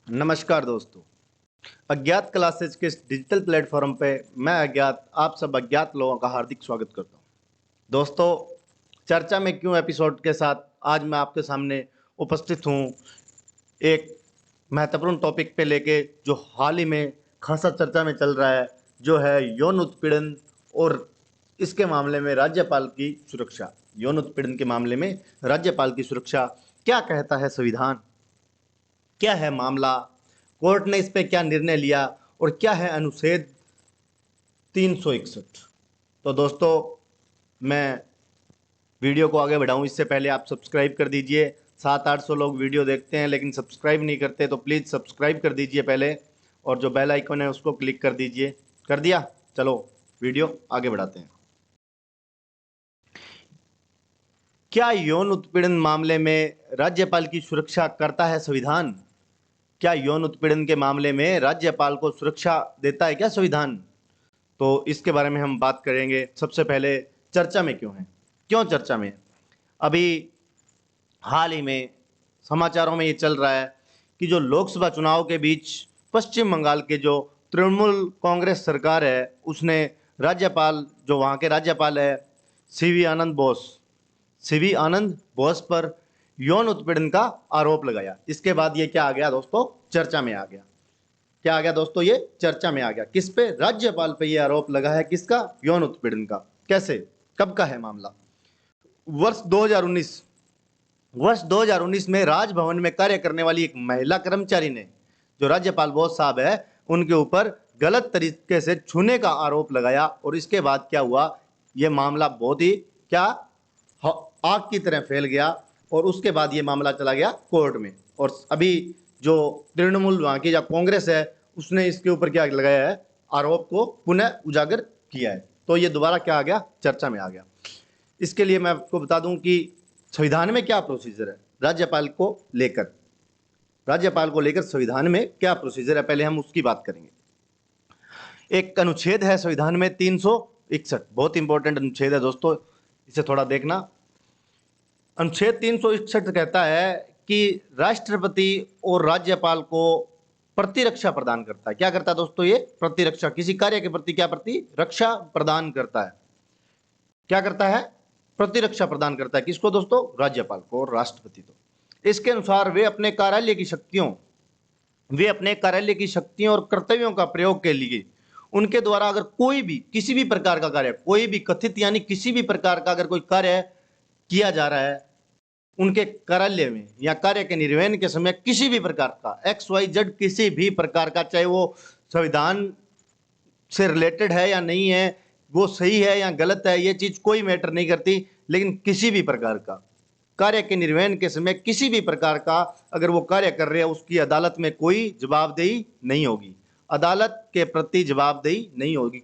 नमस्कार दोस्तों। अज्ञात क्लासेज के इस डिजिटल प्लेटफॉर्म पे मैं अज्ञात आप सब अज्ञात लोगों का हार्दिक स्वागत करता हूँ। दोस्तों, चर्चा में क्यों एपिसोड के साथ आज मैं आपके सामने उपस्थित हूँ एक महत्वपूर्ण टॉपिक पे लेके, जो हाल ही में खासा चर्चा में चल रहा है, जो है यौन उत्पीड़न और इसके मामले में राज्यपाल की सुरक्षा। यौन उत्पीड़न के मामले में राज्यपाल की सुरक्षा, क्या कहता है संविधान, क्या है मामला, कोर्ट ने इस पे क्या निर्णय लिया और क्या है अनुच्छेद 361। तो दोस्तों, मैं वीडियो को आगे बढ़ाऊं इससे पहले आप सब्सक्राइब कर दीजिए। 700-800 लोग वीडियो देखते हैं लेकिन सब्सक्राइब नहीं करते, तो प्लीज़ सब्सक्राइब कर दीजिए पहले, और जो बेल आइकन है उसको क्लिक कर दीजिए। कर दिया? चलो वीडियो आगे बढ़ाते हैं। क्या यौन उत्पीड़न मामले में राज्यपाल की सुरक्षा करता है संविधान? क्या यौन उत्पीड़न के मामले में राज्यपाल को सुरक्षा देता है क्या संविधान? तो इसके बारे में हम बात करेंगे। सबसे पहले चर्चा में क्यों है, क्यों चर्चा में है? अभी हाल ही में समाचारों में ये चल रहा है कि जो लोकसभा चुनाव के बीच पश्चिम बंगाल के जो तृणमूल कांग्रेस सरकार है, उसने राज्यपाल, जो वहाँ के राज्यपाल है सीवी आनंद बोस पर यौन उत्पीड़न का आरोप लगाया। इसके बाद ये क्या आ गया दोस्तों? चर्चा में आ गया। क्या आ गया दोस्तों? ये चर्चा में आ गया। किस पे? राज्यपाल पे ये आरोप लगा है। किसका? यौन उत्पीड़न का। कैसे? कब का है मामला? वर्ष 2019 में राजभवन में कार्य करने वाली एक महिला कर्मचारी ने, जो राज्यपाल बोस साहब है, उनके ऊपर गलत तरीके से छूने का आरोप लगाया। और इसके बाद क्या हुआ? ये मामला बहुत ही क्या आग की तरह फैल गया, और उसके बाद ये मामला चला गया कोर्ट में। और अभी जो तृणमूल वहाँ की या कांग्रेस है, उसने इसके ऊपर क्या लगाया है? आरोप को पुनः उजागर किया है। तो ये दोबारा क्या आ गया? चर्चा में आ गया। इसके लिए मैं आपको बता दूं कि संविधान में क्या प्रोसीजर है राज्यपाल को लेकर। राज्यपाल को लेकर संविधान में क्या प्रोसीजर है, पहले हम उसकी बात करेंगे। एक अनुच्छेद है संविधान में 361, बहुत इंपॉर्टेंट अनुच्छेद है दोस्तों, इसे थोड़ा देखना। अनुच्छेद 361 कहता है कि राष्ट्रपति और राज्यपाल को प्रतिरक्षा प्रदान करता है। क्या करता है दोस्तों? ये प्रतिरक्षा, किसी कार्य के प्रति क्या प्रतिरक्षा प्रदान करता है। क्या करता है? प्रतिरक्षा प्रदान करता है। किसको दोस्तों? राज्यपाल को और राष्ट्रपति को। इसके अनुसार वे अपने कार्यालय की शक्तियों और कर्तव्यों का प्रयोग के लिए उनके द्वारा अगर कोई भी किसी भी प्रकार का कार्य, कोई भी कथित यानी किसी भी प्रकार का अगर कोई कार्य किया जा रहा है उनके कार्यालय में या कार्य के निर्वहन के समय, किसी भी प्रकार का XYZ किसी भी प्रकार का, चाहे वो संविधान से रिलेटेड है या नहीं है, वो सही है या गलत है, ये चीज कोई मैटर नहीं करती, लेकिन किसी भी प्रकार का कार्य के निर्वहन के समय किसी भी प्रकार का अगर वो कार्य कर रहे हैं, उसकी अदालत में कोई जवाबदेही नहीं होगी। अदालत के प्रति जवाबदेही नहीं होगी।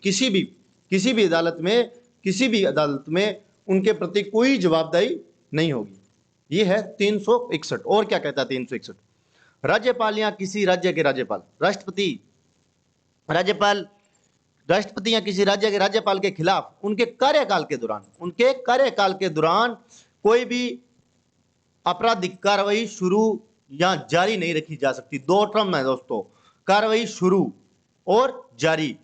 किसी भी अदालत में उनके प्रति कोई जवाबदेही नहीं होगी। ये है 361। और क्या कहता है 361? राज्यपाल या किसी राज्य के राज्यपाल, राष्ट्रपति या किसी राज्य के राज्यपाल के खिलाफ उनके कार्यकाल के दौरान कोई भी आपराधिक कार्रवाई शुरू या जारी नहीं रखी जा सकती। दो टर्म है दोस्तों, कार्रवाई शुरू और जारी।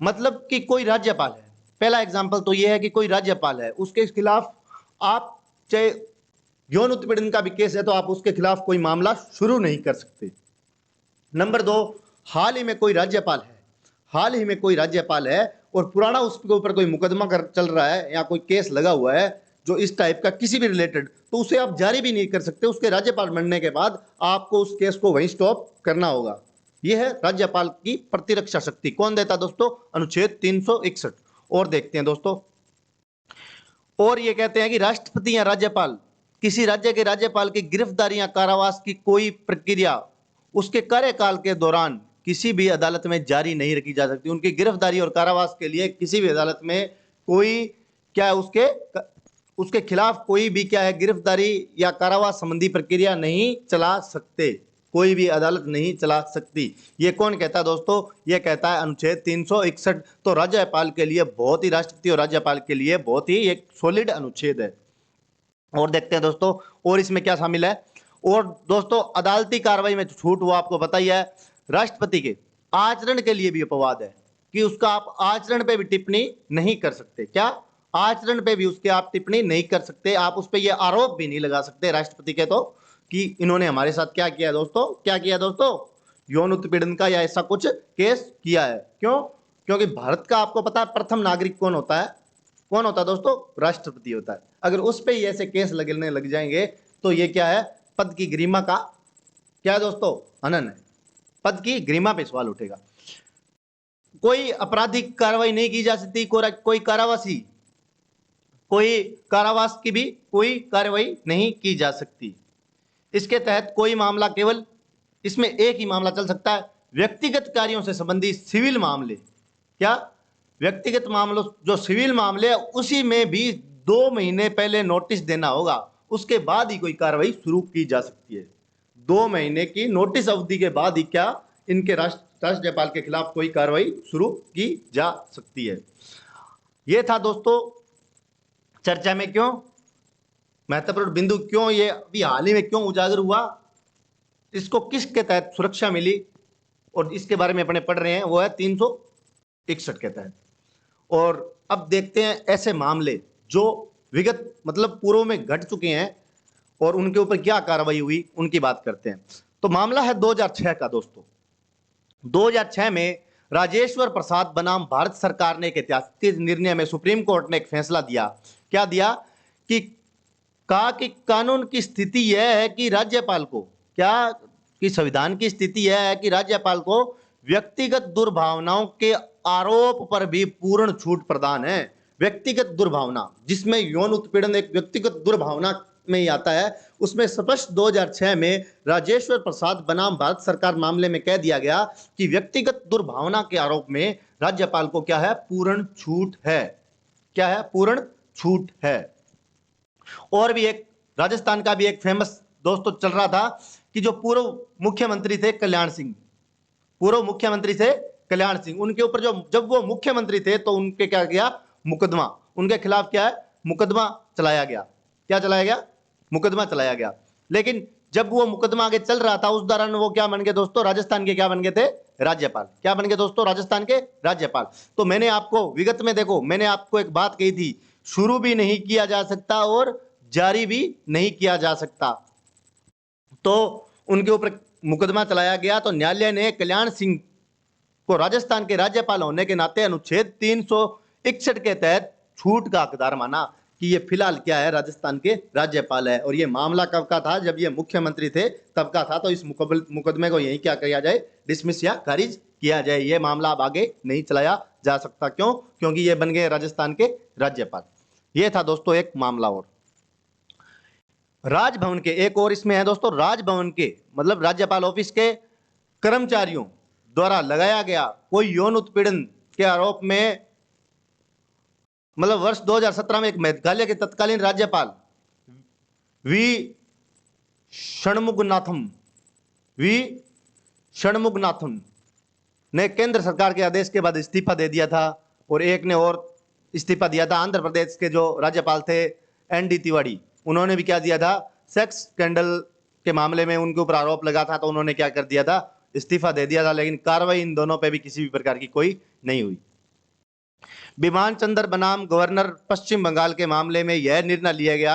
मतलब कि कोई राज्यपाल है, पहला एग्जांपल तो यह है कि कोई राज्यपाल है, उसके खिलाफ आप चाहे यौन उत्पीड़न का भी केस है तो आप उसके खिलाफ कोई मामला शुरू नहीं कर सकते। नंबर 2, हाल ही में कोई राज्यपाल है और पुराना उसके ऊपर कोई मुकदमा चल रहा है या कोई केस लगा हुआ है जो इस टाइप का किसी भी रिलेटेड, तो उसे आप जारी भी नहीं कर सकते। उसके राज्यपाल बनने के बाद आपको उस केस को वहीं स्टॉप करना होगा। यह है राज्यपाल की प्रतिरक्षा शक्ति। कौन देता दोस्तों? अनुच्छेद 361। और देखते हैं दोस्तों, और ये कहते हैं कि राष्ट्रपति या राज्यपाल किसी राज्य के राज्यपाल की गिरफ्तारी या कारावास की कोई प्रक्रिया उसके कार्यकाल के दौरान किसी भी अदालत में जारी नहीं रखी जा सकती। उनकी गिरफ्तारी और कारावास के लिए किसी भी अदालत में कोई क्या है, उसके खिलाफ कोई भी क्या है, गिरफ्तारी या कारावास संबंधी प्रक्रिया नहीं चला सकते। कोई भी अदालत नहीं चला सकती। ये कौन कहता है दोस्तों? ये कहता है अनुच्छेद 361। तो राज्यपाल के लिए बहुत ही, राष्ट्रपति और राज्यपाल के लिए बहुत ही एक सॉलिड अनुच्छेद है। और देखते हैं दोस्तों, और इसमें क्या शामिल है। और दोस्तों अदालती कार्रवाई में छूट वो आपको पता ही है। राष्ट्रपति के आचरण के लिए भी अपवाद है कि उसका आप आचरण पे भी टिप्पणी नहीं कर सकते। क्या? आचरण पे भी उसके आप टिप्पणी नहीं कर सकते। आप उस पे ये आरोप भी नहीं लगा सकते राष्ट्रपति के तो कि इन्होंने हमारे साथ क्या किया दोस्तों, क्या किया दोस्तों, यौन उत्पीड़न का या ऐसा कुछ केस किया है। क्यों? क्योंकि भारत का आपको पता है प्रथम नागरिक कौन होता है? कौन होता है दोस्तों? राष्ट्रपति होता है। अगर उस पे ही ऐसे केस लगने लग जाएंगे तो ये क्या है? पद की गरिमा का क्या है दोस्तों? हनन है। पद की गरिमा पे सवाल उठेगा। कोई आपराधिक कार्रवाई नहीं की जा सकती, कोई कारावास की भी कोई कार्रवाई नहीं की जा सकती। इसके तहत कोई मामला केवल इसमें एक ही मामला चल सकता है, व्यक्तिगत कार्यों से संबंधित सिविल मामले। क्या? व्यक्तिगत मामलों जो सिविल मामले है उसी में भी 2 महीने पहले नोटिस देना होगा, उसके बाद ही कोई कार्रवाई शुरू की जा सकती है। 2 महीने की नोटिस अवधि के बाद ही क्या इनके राज्यपाल के खिलाफ कोई कार्रवाई शुरू की जा सकती है। यह था दोस्तों चर्चा में क्यों महत्वपूर्ण बिंदु, क्यों ये अभी हाल ही में क्यों उजागर हुआ, इसको किसके तहत सुरक्षा मिली और इसके बारे में अपने पढ़ रहे हैं, वो है 361 के तहत। और अब देखते हैं ऐसे मामले जो विगत मतलब पूर्व में घट चुके हैं और उनके ऊपर क्या कार्रवाई हुई, उनकी बात करते हैं। तो मामला है 2006 का दोस्तों। 2006 में राजेश्वर प्रसाद बनाम भारत सरकार ने एक ऐतिहासिक निर्णय में सुप्रीम कोर्ट ने एक फैसला दिया। क्या दिया? कि कहा कि कानून की स्थिति यह है कि राज्यपाल को क्या कि संविधान की स्थिति यह है कि राज्यपाल को व्यक्तिगत दुर्भावनाओं के आरोप पर भी पूर्ण छूट प्रदान है। व्यक्तिगत दुर्भावना, जिसमें यौन उत्पीड़न एक व्यक्तिगत दुर्भावना में ही आता है, उसमें स्पष्ट 2006 में राजेश्वर प्रसाद बनाम भारत सरकार मामले में कह दिया गया कि व्यक्तिगत दुर्भावना के आरोप में राज्यपाल को क्या है? पूर्ण छूट है। क्या है? पूर्ण छूट है। और भी एक राजस्थान का भी एक फेमस दोस्तों चल रहा था कि जो पूर्व मुख्यमंत्री थे कल्याण सिंह, पूर्व मुख्यमंत्री थे कल्याण सिंह, उनके ऊपर जो जब वो मुख्यमंत्री थे तो उनके क्या किया? मुकदमा, उनके खिलाफ क्या है? मुकदमा चलाया गया। क्या चलाया गया? मुकदमा चलाया गया। लेकिन जब वो मुकदमा आगे चल रहा था उस दौरान वो क्या बन गए दोस्तों? राजस्थान के क्या बन गए थे? राज्यपाल। क्या बन गए दोस्तों? राजस्थान के राज्यपाल। तो मैंने आपको विगत में देखो, मैंने आपको एक बात कही थी, शुरू भी नहीं किया जा सकता और जारी भी नहीं किया जा सकता। तो उनके ऊपर मुकदमा चलाया गया तो न्यायालय ने कल्याण सिंह को राजस्थान के राज्यपाल होने के नाते अनुच्छेद 361 के तहत छूट का हकदार माना कि ये फिलहाल क्या है? राजस्थान के राज्यपाल है। और ये मामला कब का था? जब ये मुख्यमंत्री थे तब का था। तो इस मुकदमे को यही क्या किया जाए? डिसमिस या खारिज किया जाए। ये मामला अब आगे नहीं चलाया जा सकता। क्यों? क्योंकि ये बन गए राजस्थान के राज्यपाल। ये था दोस्तों एक मामला। और राजभवन के एक और इसमें है दोस्तों, राजभवन के मतलब राज्यपाल ऑफिस के कर्मचारियों द्वारा लगाया गया कोई यौन उत्पीड़न के आरोप में मतलब वर्ष 2017 में एक मेघालय के तत्कालीन राज्यपाल वी षणमुगनाथन ने केंद्र सरकार के आदेश के बाद इस्तीफा दे दिया था। और एक ने और इस्तीफा दिया था, आंध्र प्रदेश के जो राज्यपाल थे एनडी तिवारी, उन्होंने भी क्या दिया था? सेक्स स्कैंडल के मामले में उनके ऊपर आरोप लगा था तो उन्होंने क्या कर दिया था? इस्तीफा दे दिया था। लेकिन कार्रवाई इन दोनों पे भी किसी भी प्रकार की कोई नहीं हुई। बिमान चंद्र बनाम गवर्नर पश्चिम बंगाल के मामले में यह निर्णय लिया गया,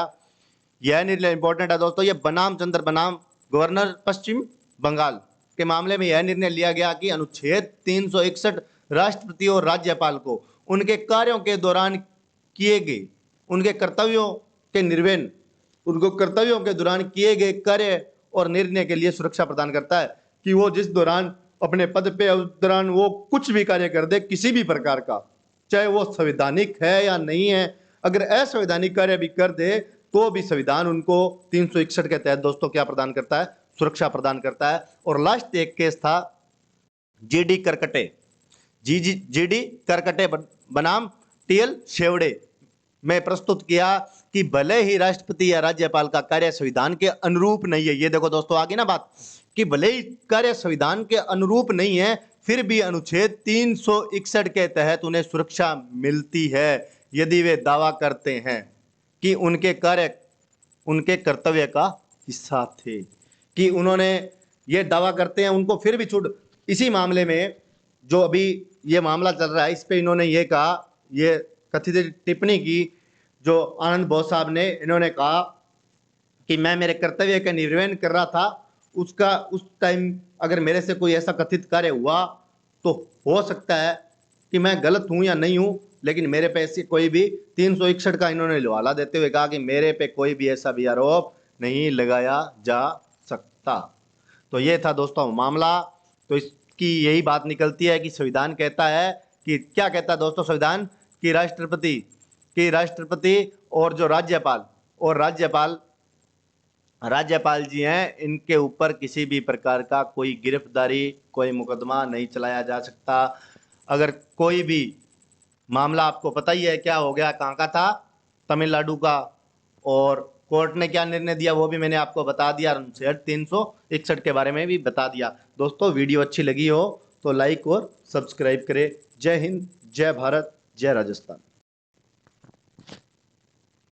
यह निर्णय इंपॉर्टेंट है दोस्तों, यह बनाम चंद्र बनाम गवर्नर पश्चिम बंगाल के मामले में यह निर्णय लिया गया कि अनुच्छेद 361 राष्ट्रपति और राज्यपाल को उनके कार्यों के दौरान किए गए उनके कर्तव्यों के निर्वहन, उनको कर्तव्यों के दौरान किए गए कार्य और निर्णय के लिए सुरक्षा प्रदान करता है कि वो जिस दौरान अपने पद पे उस दौरान वो कुछ भी कार्य कर दे किसी भी प्रकार का, चाहे वो संवैधानिक है या नहीं है, अगर असंवैधानिक कार्य भी कर दे तो भी संविधान उनको 361 के तहत दोस्तों क्या प्रदान करता है? सुरक्षा प्रदान करता है। और लास्ट एक केस था जीडी करकटे बनाम टीएल शेवड़े में प्रस्तुत किया कि भले ही राष्ट्रपति या राज्यपाल का कार्य संविधान के अनुरूप नहीं है, ये देखो दोस्तों आगे ना बात, कि भले ही कार्य संविधान के अनुरूप नहीं है फिर भी अनुच्छेद 361 के तहत उन्हें सुरक्षा मिलती है यदि वे दावा करते हैं कि उनके कार्य उनके कर्तव्य का हिस्सा थे। कि उन्होंने ये दावा करते हैं उनको फिर भी छूट। इसी मामले में जो अभी ये मामला चल रहा है, इस पे इन्होंने ये कहा, ये कथित टिप्पणी की जो आनंद बोस साहब ने, इन्होंने कहा कि मैं मेरे कर्तव्य का निर्वहन कर रहा था, उसका उस टाइम अगर मेरे से कोई ऐसा कथित कार्य हुआ तो हो सकता है कि मैं गलत हूं या नहीं हूं, लेकिन मेरे पे ऐसी कोई भी 361 का इन्होंने हवाला देते हुए कहा कि मेरे पे कोई भी ऐसा भी आरोप नहीं लगाया जा सकता। तो ये था दोस्तों मामला। तो इसकी यही बात निकलती है कि संविधान कहता है कि, क्या कहता है दोस्तों संविधान, कि राष्ट्रपति और जो राज्यपाल जी हैं, इनके ऊपर किसी भी प्रकार का कोई गिरफ्तारी, कोई मुकदमा नहीं चलाया जा सकता। अगर कोई भी मामला, आपको पता ही है क्या हो गया, कहाँ का था, तमिलनाडु का, और कोर्ट ने क्या निर्णय दिया वो भी मैंने आपको बता दिया, अनुच्छेद 361 के बारे में भी बता दिया। दोस्तों वीडियो अच्छी लगी हो तो लाइक और सब्सक्राइब करें। जय हिंद, जय भारत, जय राजस्थान।